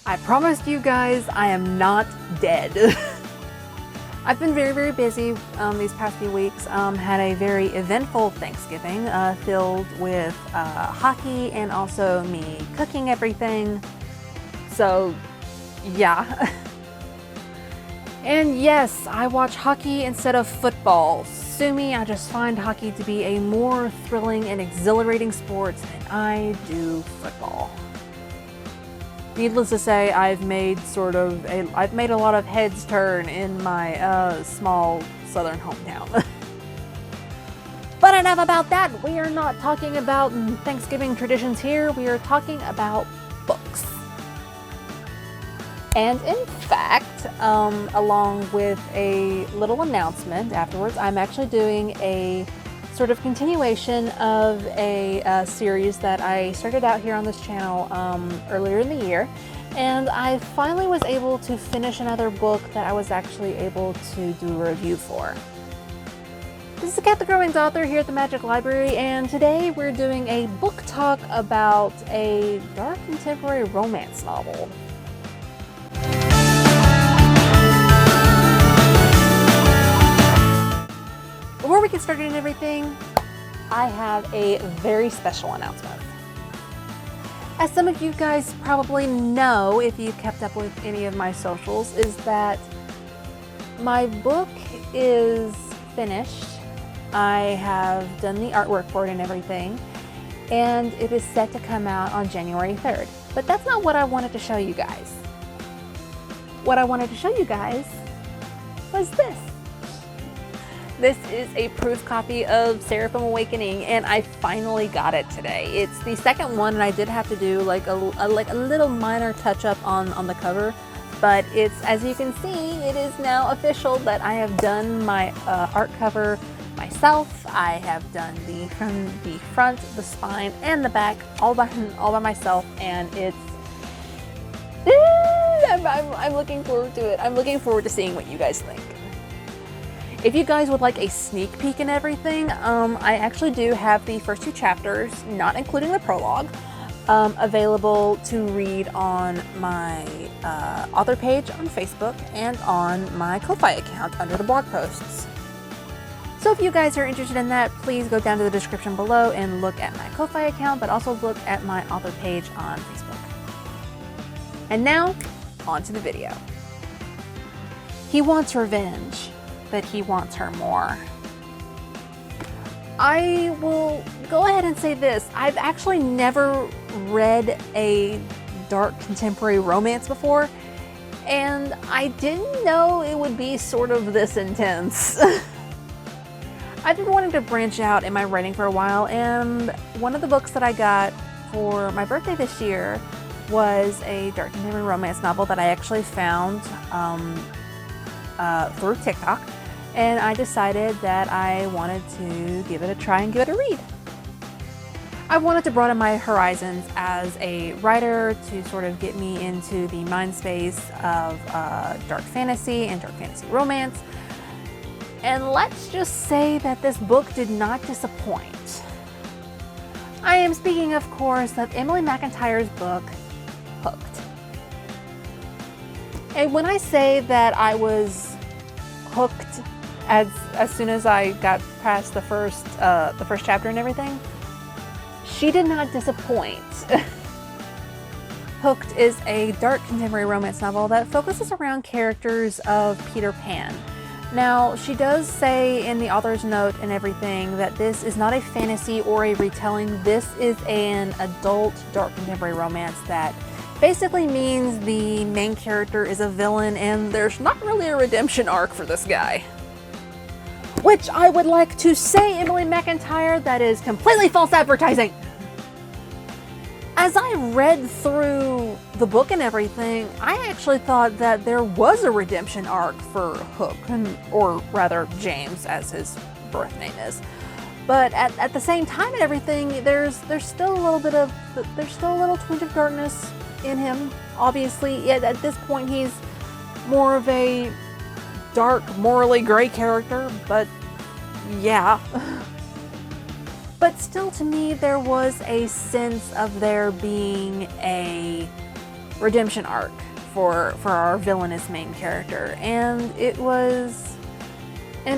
I promised you guys I am not dead. I've been very busy these past few weeks. Had a very eventful Thanksgiving filled with hockey and also me cooking everything. So yeah. And yes, I watch hockey instead of football. Sue me, I just find hockey to be a more thrilling and exhilarating sport than I do football. Needless to say, I've made a lot of heads turn in my small southern hometown. But enough about that. We are not talking about Thanksgiving traditions here. We are talking about books. And in fact, along with a little announcement afterwards, I'm actually doing a sort of continuation of a series that I started out here on this channel earlier in the year, and I finally was able to finish another book that I was actually able to do a review for. This is Kat the Growing's author here at the Magic Library, and today we're doing a book talk about a dark contemporary romance novel. Before we get started and everything, I have a very special announcement. As some of you guys probably know, if you've kept up with any of my socials, is that my book is finished. I have done the artwork for it and everything, and it is set to come out on January 3rd. But that's not what I wanted to show you guys. What I wanted to show you guys was this. This is a proof copy of Seraphim Awakening, and I finally got it today. It's the second one, and I did have to do like a little minor touch up on the cover, but it's, as you can see, it is now official that I have done my art cover myself. I have done the front, the spine, and the back all by myself, and it's I'm looking forward to it. I'm looking forward to seeing what you guys think. If you guys would like a sneak peek and everything, I actually do have the first two chapters, not including the prologue, available to read on my author page on Facebook and on my Ko-Fi account under the blog posts. So if you guys are interested in that, please go down to the description below and look at my Ko-Fi account, but also look at my author page on Facebook. And now, on to the video. He wants revenge, but he wants her more. I will go ahead and say this. I've actually never read a dark contemporary romance before, and I didn't know it would be sort of this intense. I've been wanting to branch out in my writing for a while, and one of the books that I got for my birthday this year was a dark contemporary romance novel that I actually found through TikTok. And I decided that I wanted to give it a try and give it a read. I wanted to broaden my horizons as a writer to sort of get me into the mind space of dark fantasy and dark fantasy romance. And let's just say that this book did not disappoint. I am speaking, of course, of Emily McIntire's book, Hooked. And when I say that I was hooked as soon as I got past the first chapter and everything, she did not disappoint. Hooked is a dark contemporary romance novel that focuses around characters of Peter Pan. Now, she does say in the author's note and everything that this is not a fantasy or a retelling. This is an adult dark contemporary romance that basically means the main character is a villain and there's not really a redemption arc for this guy. Which I would like to say, Emily McIntire, that is completely false advertising. As I read through the book and everything, I actually thought that there was a redemption arc for Hook, or rather James, as his birth name is. But at the same time and everything, there's still a little twinge of darkness in him. Obviously, at this point, he's more of a dark, morally gray character, but yeah. But still, to me, there was a sense of there being a redemption arc for our villainous main character, and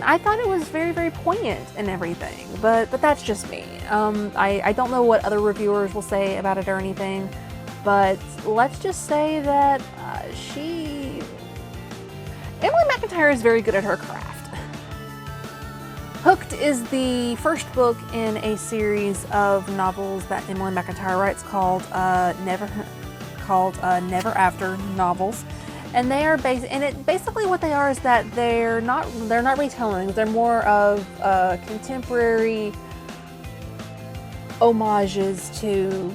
I thought it was very, very poignant and everything, but that's just me. I don't know what other reviewers will say about it or anything, but let's just say that Emily McIntire is very good at her craft. Hooked is the first book in a series of novels that Emily McIntire writes called Never After novels, and they are basically what they are is that they're not retellings. They're more of contemporary homages to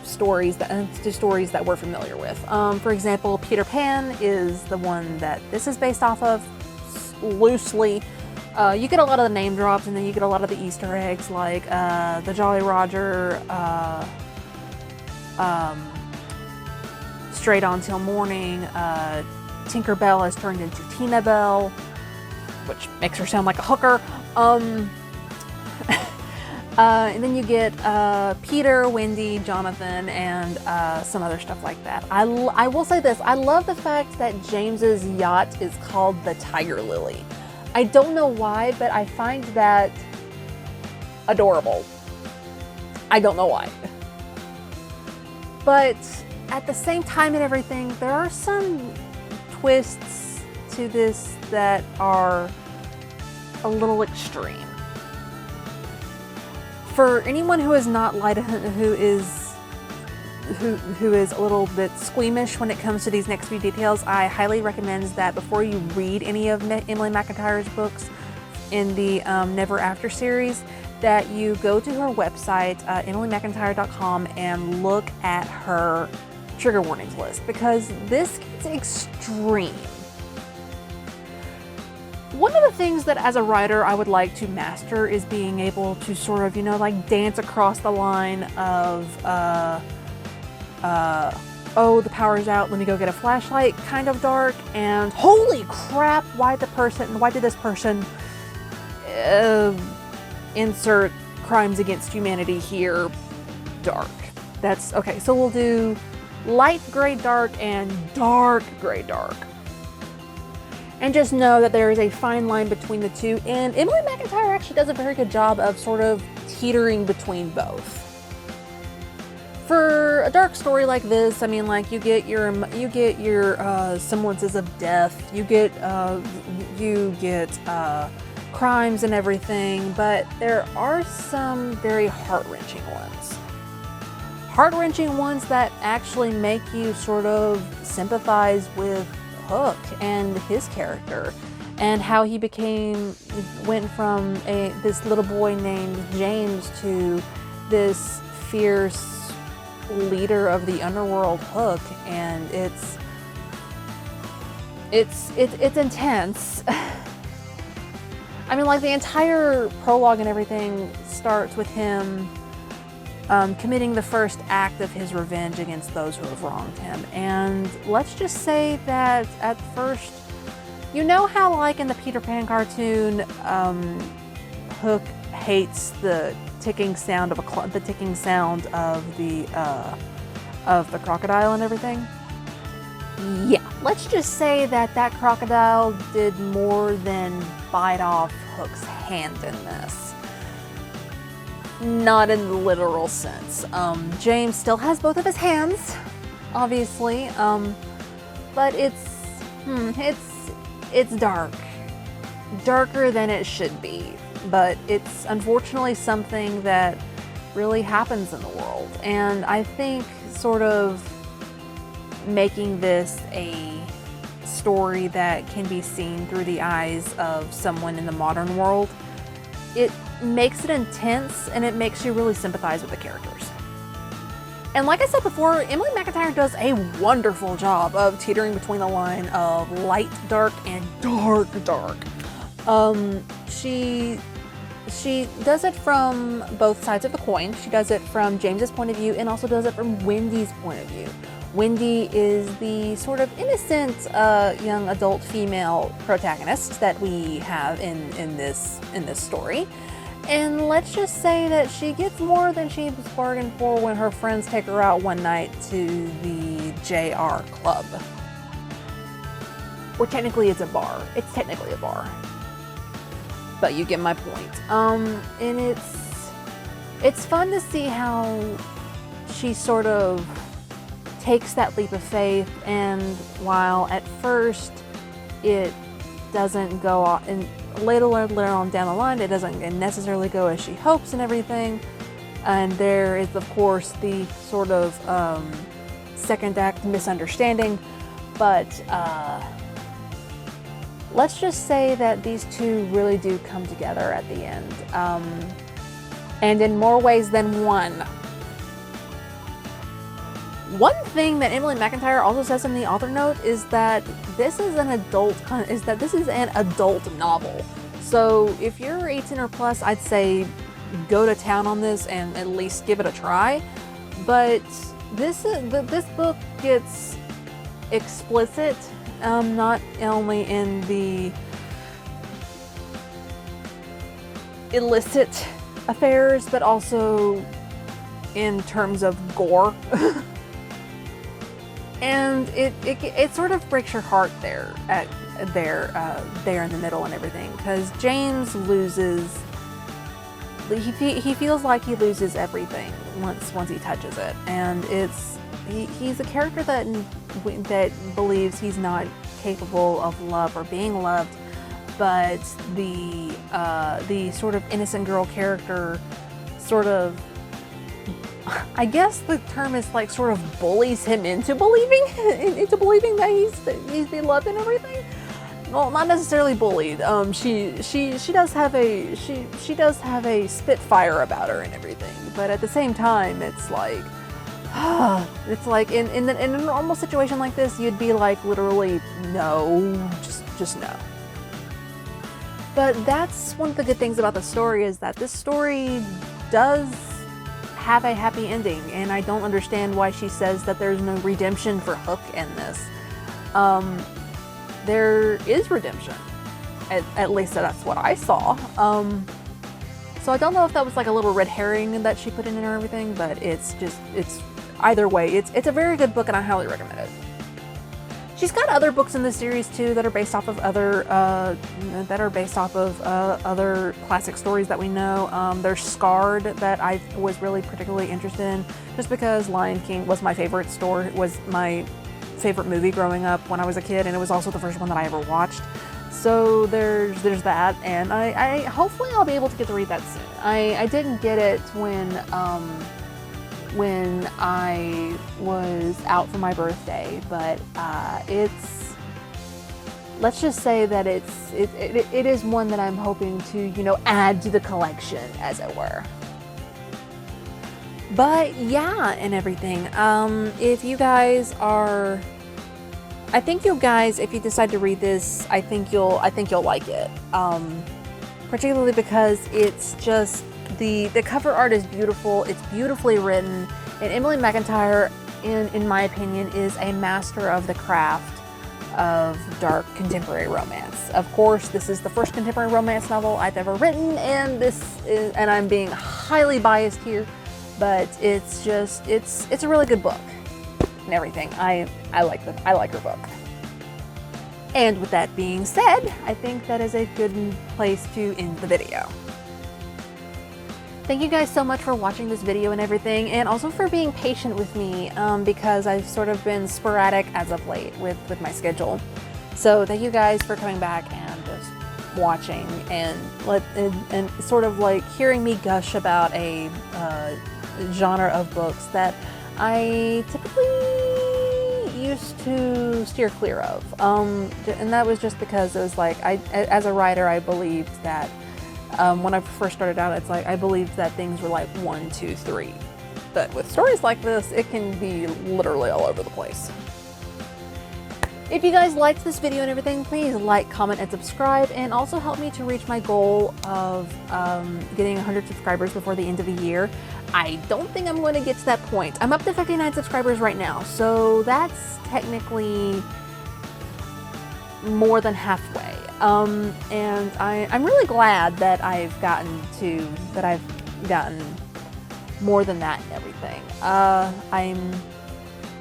stories that we're familiar with. For example, Peter Pan is the one that this is based off of loosely. You get a lot of the name drops, and then you get a lot of the Easter eggs, like the Jolly Roger, Straight On Till Morning, Tinker Bell has turned into Tina Bell, which makes her sound like a hooker. And then you get Peter, Wendy, Jonathan, and some other stuff like that. I will say this, I love the fact that James's yacht is called the Tiger Lily. I don't know why, but I find that adorable. I don't know why. But at the same time and everything, there are some twists to this that are a little extreme. For anyone who is not who is a little bit squeamish when it comes to these next few details, I highly recommend that before you read any of Emily McIntire's books in the Never After series, that you go to her website, emilymcintyre.com, and look at her trigger warnings list, because this gets extreme. One of the things that as a writer I would like to master is being able to sort of, like dance across the line of oh, the power's out, let me go get a flashlight kind of dark, and holy crap, why did this person insert crimes against humanity here dark. That's okay. So we'll do light gray dark and dark gray dark. And just know that there is a fine line between the two, and Emily McIntire actually does a very good job of sort of teetering between both. For a dark story like this, I mean, like you get your semblances of death, you get crimes and everything, but there are some very heart-wrenching ones. Heart-wrenching ones that actually make you sort of sympathize with Hook and his character, and how he went from this little boy named James to this fierce leader of the underworld, Hook, and it's intense. I mean, like the entire prologue and everything starts with him committing the first act of his revenge against those who have wronged him. And let's just say that at first, you know how like in the Peter Pan cartoon, Hook hates the ticking sound of the crocodile and everything? Yeah, let's just say that crocodile did more than bite off Hook's hand in this. Not in the literal sense. James still has both of his hands, obviously, but it's dark. Darker than it should be, but it's unfortunately something that really happens in the world. And I think sort of making this a story that can be seen through the eyes of someone in the modern world, it makes it intense and it makes you really sympathize with the characters. And like I said before, Emily McIntire does a wonderful job of teetering between the line of light dark and dark dark. She does it from both sides of the coin. She does it from James's point of view and also does it from Wendy's point of view. Wendy is the sort of innocent young adult female protagonist that we have in this story. And let's just say that she gets more than she was bargained for when her friends take her out one night to the JR Club. Or technically it's a bar. It's technically a bar. But you get my point. And it's fun to see how she sort of takes that leap of faith, and while at first it doesn't go off, and later on down the line it doesn't necessarily go as she hopes and everything, and there is of course the sort of second act misunderstanding, but let's just say that these two really do come together at the end, and in more ways than one. One thing that Emily McIntire also says in the author note is that this is an adult novel. So if you're 18 or plus, I'd say go to town on this and at least give it a try. But this book gets explicit, not only in the illicit affairs, but also in terms of gore. And it sort of breaks your heart there in the middle and everything, because James loses. He feels like he loses everything once he touches it, and he's a character that believes he's not capable of love or being loved, but the sort of innocent girl character sort of, I guess the term is like sort of bullies him into believing that he's beloved and everything. Well, not necessarily bullied. She does have a spitfire about her and everything, but at the same time, it's like in a normal situation like this, you'd be like literally no, just no. But that's one of the good things about the story, is that this story does have a happy ending, and I don't understand why she says that there's no redemption for Hook in this. There is redemption, at least that's what I saw. So I don't know if that was like a little red herring that she put in or everything, but it's either way, it's a very good book and I highly recommend it. She's got other books in this series too that are based off of other classic stories that we know. There's Scarred that I was really particularly interested in, just because Lion King was my favorite movie growing up when I was a kid, and it was also the first one that I ever watched. So there's that, and I hopefully I'll be able to get to read that soon. I didn't get it when I was out for my birthday, but let's just say that it is one that I'm hoping to, add to the collection, as it were. But yeah, and everything. If you guys are, if you decide to read this, I think you'll like it. Particularly because it's just, the cover art is beautiful, it's beautifully written, and Emily McIntire, in my opinion, is a master of the craft of dark contemporary romance. Of course, this is the first contemporary romance novel I've ever written, and and I'm being highly biased here, but it's a really good book and everything. I like her book. And with that being said, I think that is a good place to end the video. Thank you guys so much for watching this video and everything, and also for being patient with me, because I've sort of been sporadic as of late with my schedule. So thank you guys for coming back and just watching and sort of like hearing me gush about a genre of books that I typically used to steer clear of. And that was just because it was like, as a writer, I believed that when I first started out, it's like I believed that things were like 1, 2, 3. But with stories like this, it can be literally all over the place. If you guys liked this video and everything, please like, comment, and subscribe, and also help me to reach my goal of getting 100 subscribers before the end of the year. I don't think I'm going to get to that point. I'm up to 59 subscribers right now, so that's technically more than halfway. And I'm really glad that I've gotten more than that and everything.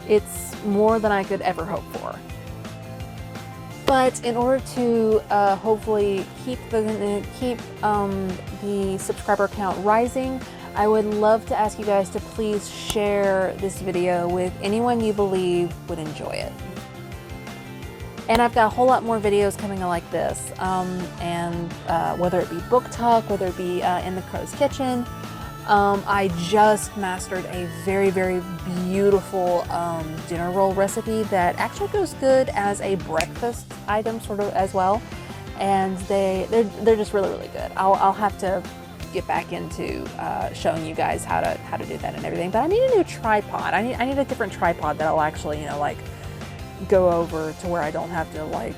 It's more than I could ever hope for. But in order to hopefully keep the subscriber count rising, I would love to ask you guys to please share this video with anyone you believe would enjoy it. And I've got a whole lot more videos coming like this, and whether it be book talk, whether it be in the Crow's Kitchen. I just mastered a very, very beautiful dinner roll recipe that actually goes good as a breakfast item sort of as well. And they're just really, really good. I'll have to get back into showing you guys how to do that and everything. But I need a new tripod. I need a different tripod that'll actually, you know, like go over to where I don't have to like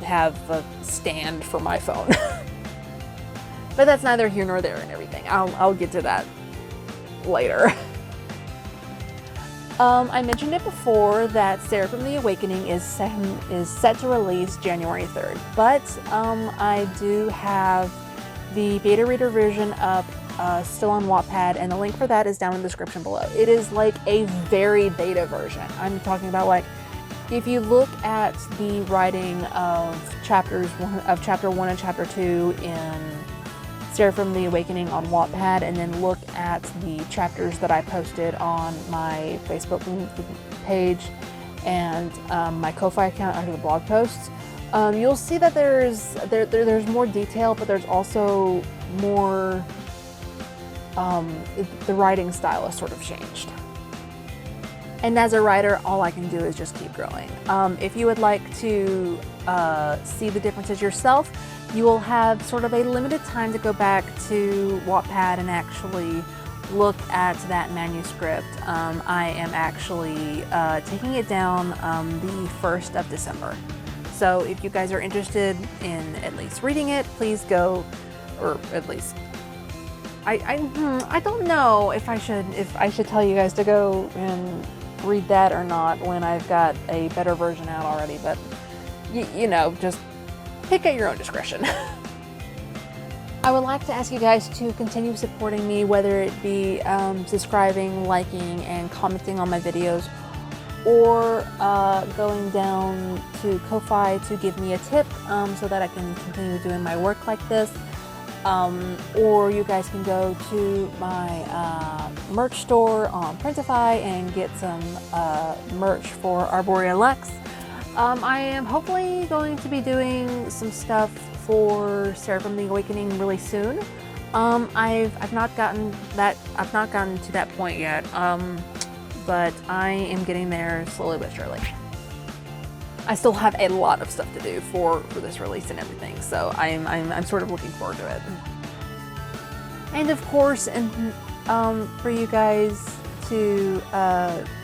have a stand for my phone. But that's neither here nor there and everything. I'll get to that later. I mentioned it before that Seraphim the Awakening is set to release January 3rd, but I do have the beta reader version up still on Wattpad, and the link for that is down in the description below. It is like a very beta version. I'm talking about, like, if you look at the writing of chapter 1 and chapter 2 in Seraphim the Awakening on Wattpad, and then look at the chapters that I posted on my Facebook page and my Ko-Fi account under the blog posts, you'll see that there's more detail, but there's also more, the writing style has sort of changed. And as a writer, all I can do is just keep growing. If you would like to see the differences yourself, you will have sort of a limited time to go back to Wattpad and actually look at that manuscript. I am actually taking it down the 1st of December. So if you guys are interested in at least reading it, please go, or at least, I don't know if I should tell you guys to go and read that or not when I've got a better version out already, but you know, just pick at your own discretion. I would like to ask you guys to continue supporting me, whether it be subscribing, liking, and commenting on my videos, or going down to Ko-Fi to give me a tip so that I can continue doing my work like this. Or you guys can go to my merch store on Printify and get some merch for Arboriah Lux. I am hopefully going to be doing some stuff for Seraphim the Awakening really soon. I've not gotten to that point yet, but I am getting there slowly but surely. I still have a lot of stuff to do for this release and everything, so I'm sort of looking forward to it. And of course, for you guys to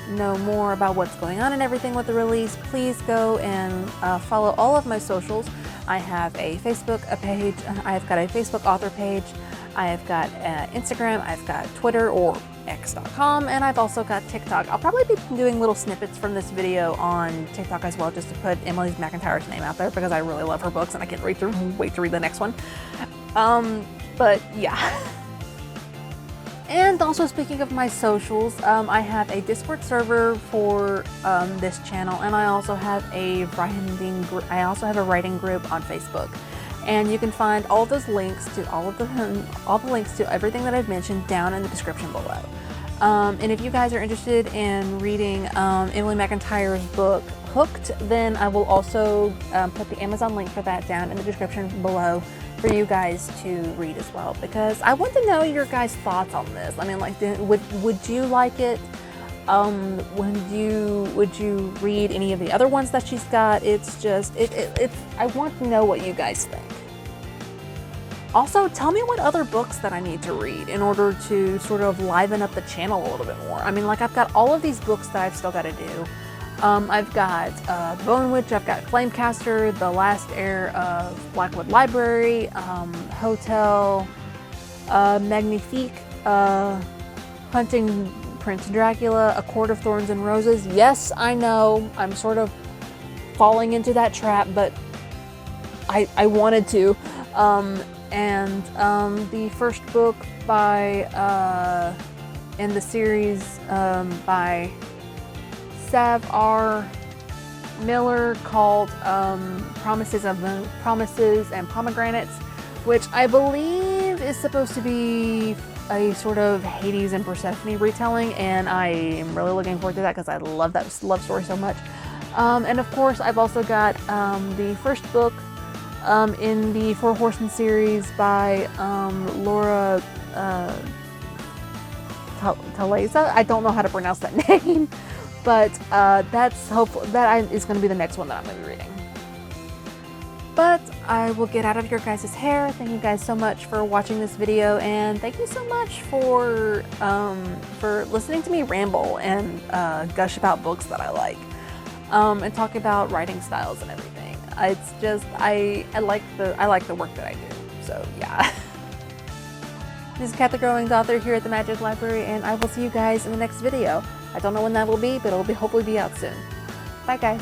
know more about what's going on and everything with the release, please go and follow all of my socials. I have a Facebook page, I've got a Facebook author page, I have got Instagram, I've got Twitter or X.com, and I've also got TikTok. I'll probably be doing little snippets from this video on TikTok as well, just to put Emily McIntire's name out there because I really love her books and I can't wait to read the next one. But yeah. And also, speaking of my socials, I have a Discord server for this channel, and I also have a writing group on Facebook. And you can find all those links to all the links to everything that I've mentioned down in the description below. And if you guys are interested in reading Emily McIntire's book Hooked, then I will also put the Amazon link for that down in the description below for you guys to read as well, because I want to know your guys' thoughts on this. I mean, like, would you like it? Would you read any of the other ones that she's got? It's just I want to know what you guys think. Also, tell me what other books that I need to read in order to sort of liven up the channel a little bit more. I mean, like, I've got all of these books that I've still got to do. I've got Bone Witch, I've got Flamecaster, The Last Heir of Blackwood Library, Hotel, Magnifique, Hunting Prince Dracula, A Court of Thorns and Roses. Yes, I know, I'm sort of falling into that trap, but I wanted to. And the first book by in the series by Sav R. Miller called Promises and Pomegranates, which I believe is supposed to be a sort of Hades and Persephone retelling, and I am really looking forward to that because I love that love story so much. And of course, I've also got the first book in the Four Horsemen series by Laura Taleza. I don't know how to pronounce that name, but that's hopeful. That is going to be the next one that I'm going to be reading. But I will get out of your guys' hair. Thank you guys so much for watching this video, and thank you so much for listening to me ramble and gush about books that I like, and talk about writing styles and everything. It's just I like the work that I do. So yeah. This is Kat the Growing Author here at the Magic Library, and I will see you guys in the next video. I don't know when that will be, but it'll hopefully be out soon. Bye guys.